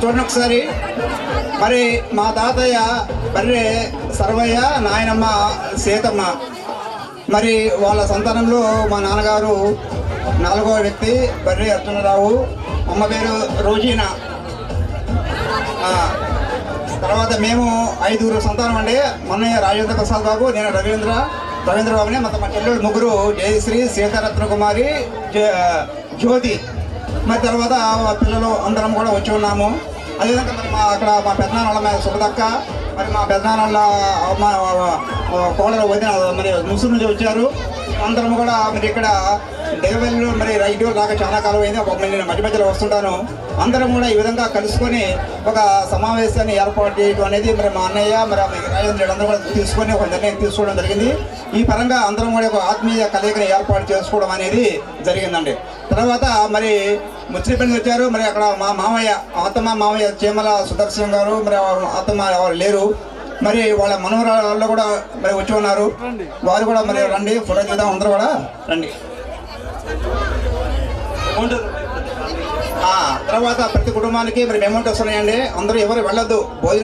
చూడండి ఒకసారి. మరి మా తాతయ్య బర్రె సర్వయ్య, నాయనమ్మ సీతమ్మ. మరి వాళ్ళ సంతానంలో మా నాన్నగారు 4వ వ్యక్తి బర్రె అర్జునరావు, అమ్మ పేరు రోజీనా. తర్వాత మేము 5గురు సంతానం అండి. మొన్నయ్య రాజేంద్ర ప్రసాద్ బాబు, నేను రవీంద్ర బాబుని, మొత్తం మా చెల్లెళ్ళు 3 జయశ్రీ, సీతారత్న కుమారి, జ్యోతి. మరి తర్వాత పిల్లలు అందరం కూడా వచ్చి ఉన్నాము. అదేవిధంగా మరి మా పెద్దనాన్నల మీద సుభదక్క, మరి మా పెద్దనాన్నల కోడలు వదిన మరి ముసురు నుంచి వచ్చారు. అందరం కూడా మరి ఇక్కడ దేవల్లో మరి రైతు దాకా చాలా కాలం అయింది. నేను మధ్య మధ్యలో వస్తుంటాను. అందరం కూడా ఈ విధంగా కలుసుకొని ఒక సమావేశాన్ని ఏర్పాటు చేయడం అనేది మరి మా అన్నయ్య మరి రాజేంద్రుడు అందరూ కూడా తీసుకొని ఒక నిర్ణయం తీసుకోవడం జరిగింది. ఈ పరంగా అందరం కూడా ఒక ఆత్మీయ కలయికని ఏర్పాటు చేసుకోవడం అనేది జరిగిందండి. తర్వాత మరి ముచ్చిపల్లి వచ్చారు. మరి అక్కడ మా మామయ్య, అత్తమ్మ మామయ్య చీమల సుదర్శన్ గారు, మరి అత్తమ్మ ఎవరు లేరు. మరి వాళ్ళ మనవరాళ్ళు కూడా మరి వచ్చి ఉన్నారు. వారు కూడా మరి రండి, ఫోటో తీద్దాం. అందరూ కూడా రండి. తర్వాత ప్రతి కుటుంబానికి మరి మెమోంటోస్ ఉన్నాయండి. అందరూ ఎవరు వెళ్ళొద్దు. భోజనం